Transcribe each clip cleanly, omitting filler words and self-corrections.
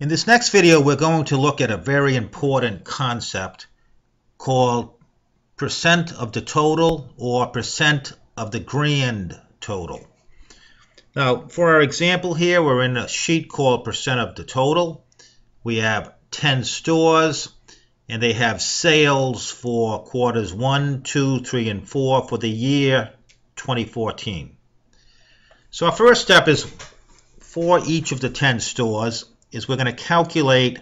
In this next video, we're going to look at a very important concept called percent of the total or percent of the grand total. Now, for our example here, we're in a sheet called percent of the total. We have 10 stores, and they have sales for quarters 1, 2, 3, and 4 for the year 2014. So our first step is for each of the 10 stores is we're going to calculate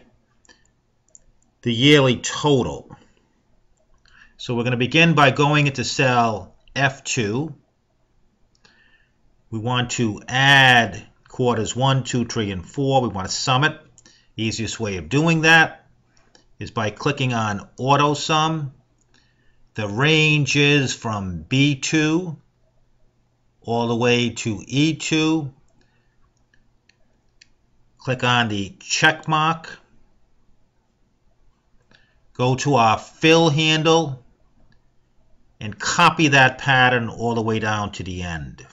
the yearly total. So we're going to begin by going into cell F2. We want to add quarters 1, 2, 3, and 4. We want to sum it. The easiest way of doing that is by clicking on Auto Sum. The range is from B2 all the way to E2. Click on the check mark. Go to our fill handle and copy that pattern all the way down to the end.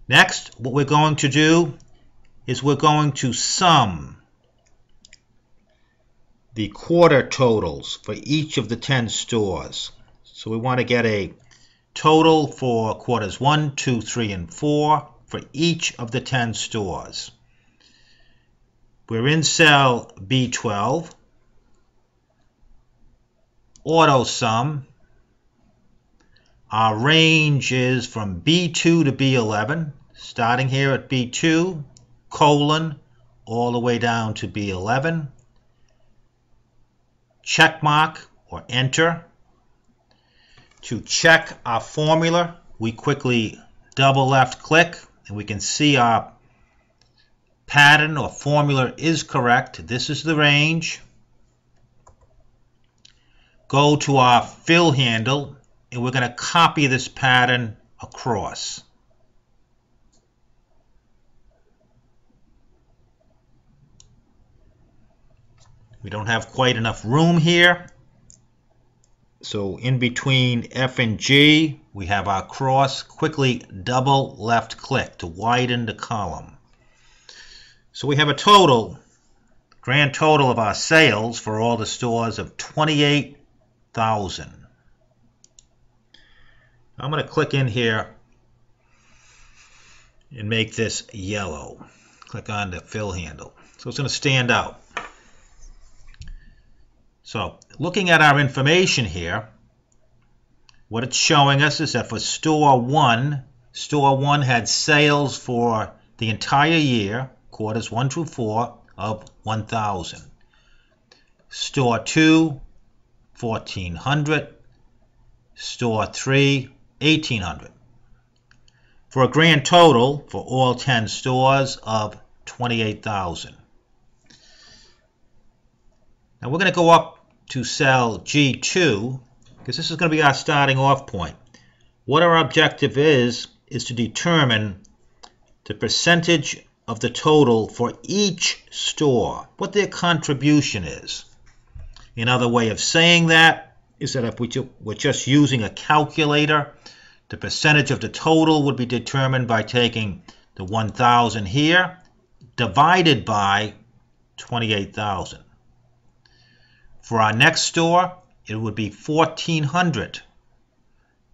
Next, what we're going to do is we're going to sum the quarter totals for each of the 10 stores. So we want to get a total for quarters 1, 2, 3, and 4 for each of the 10 stores. We're in cell B12. Auto sum. Our range is from B2 to B11, starting here at B2, colon, all the way down to B11. Check mark or enter. To check our formula, we quickly double left click and we can see our pattern or formula is correct. This is the range. Go to our fill handle and we're going to copy this pattern across. We don't have quite enough room here. So in between F and G, we have our cross. Quickly double left click to widen the column. So we have a total, grand total of our sales for all the stores of 28,000. I'm going to click in here and make this yellow. Click on the fill handle. So it's going to stand out. So looking at our information here, what it's showing us is that for store 1 had sales for the entire year, quarters 1 through 4, of 1,000. Store 2, 1,400. Store 3, 1,800. For a grand total for all 10 stores of 28,000. Now we're going to go up to cell G2 because this is going to be our starting off point. What our objective is to determine the percentage of the total for each store, what their contribution is. Another way of saying that is that if we're just using a calculator, the percentage of the total would be determined by taking the 1,000 here divided by 28,000. For our next store, it would be 1,400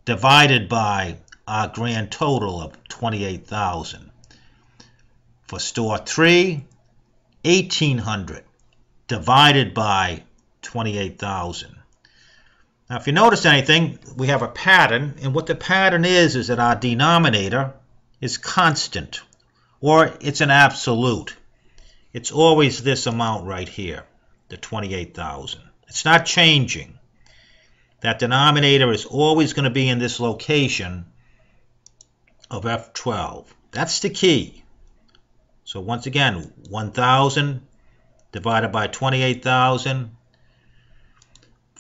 divided by our grand total of 28,000. For store 3, 1,800 divided by 28,000. Now, if you notice anything, we have a pattern, and what the pattern is that our denominator is constant, or it's an absolute. It's always this amount right here, the 28,000. It's not changing. That denominator is always going to be in this location of F12. That's the key. So once again, 1,000 divided by 28,000.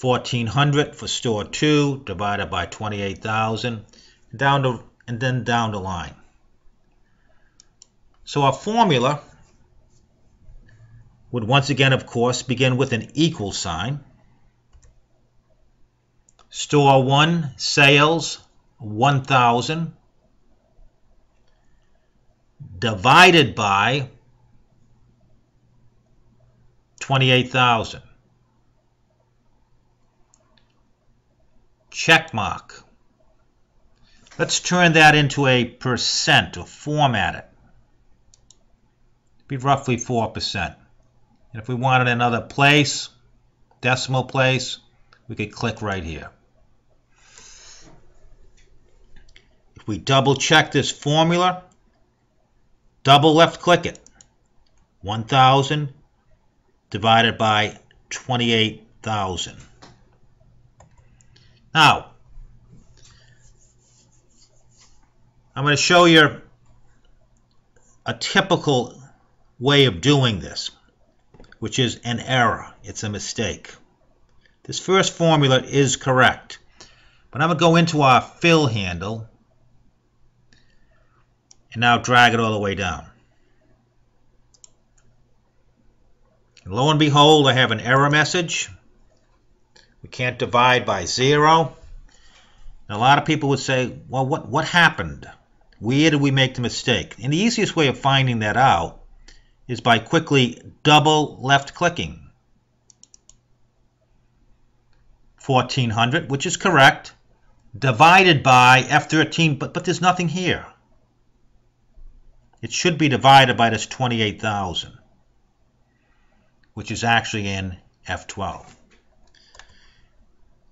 1,400 for store 2 divided by 28,000, and then down the line. So our formula would once again, of course, begin with an equal sign. Store 1 sales 1,000 divided by 28,000. Check mark. Let's turn that into a percent or format it. Be roughly 4%. And if we wanted another place, decimal place, we could click right here. If we double check this formula, double left click it. 1,000 divided by 28,000. Now, I'm going to show you a typical way of doing this, which is an error. It's a mistake. This first formula is correct, but I'm going to go into our fill handle and now drag it all the way down. And lo and behold, I have an error message. We can't divide by 0. And a lot of people would say, well, what happened? Where did we make the mistake? And the easiest way of finding that out is by quickly double left clicking. 1,400, which is correct, divided by F13, but there's nothing here. It should be divided by this 28,000, which is actually in F12.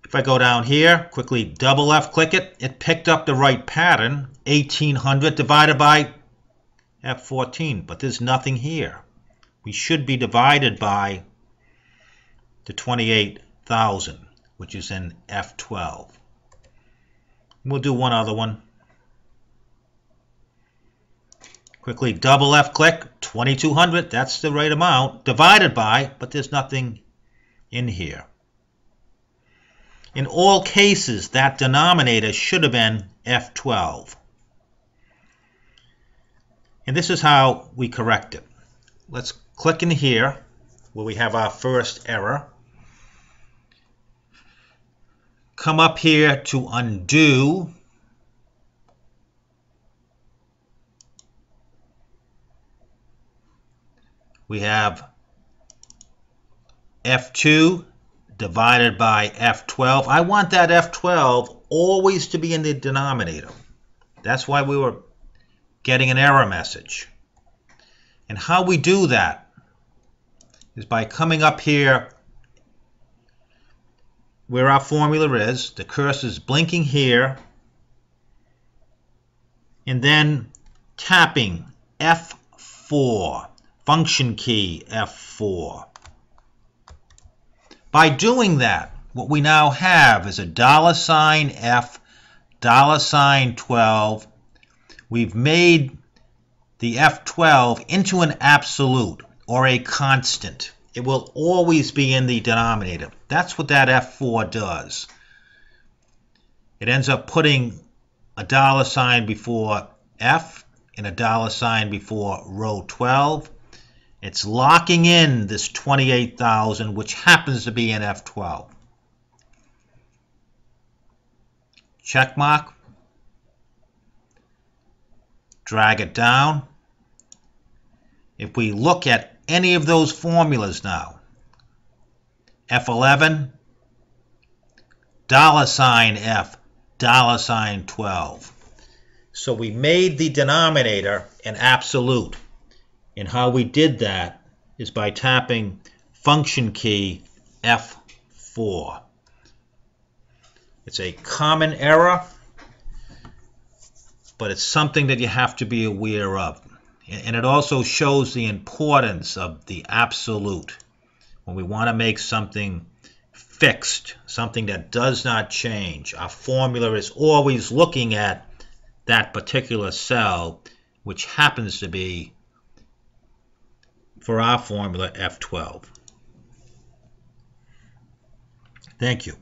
If I go down here, quickly double left click it, it picked up the right pattern, 1,800 divided by F14, but there's nothing here. We should be divided by the 28,000, which is in F12. We'll do one other one. Quickly double left click, 2,200, that's the right amount, divided by, but there's nothing in here. In all cases, that denominator should have been F12. And this is how we correct it. Let's click in here where we have our first error. Come up here to undo. We have F2 divided by F12. I want that F12 always to be in the denominator. That's why we were getting an error message. And how we do that is by coming up here where our formula is. The cursor is blinking here. And then tapping F4. Function key F4. By doing that, what we now have is a $F, $12. We've made the F12 into an absolute or a constant. It will always be in the denominator. That's what that F4 does. It ends up putting a $sign before F and a $sign before row 12. It's locking in this 28,000, which happens to be in F12. Check mark. Drag it down. If we look at any of those formulas now, F11, $sign F, $sign 12. So we made the denominator an absolute. And how we did that is by tapping function key F4. It's a common error, but it's something that you have to be aware of. And it also shows the importance of the absolute. When we want to make something fixed, something that does not change, our formula is always looking at that particular cell, which happens to be, for our formula, F12. Thank you.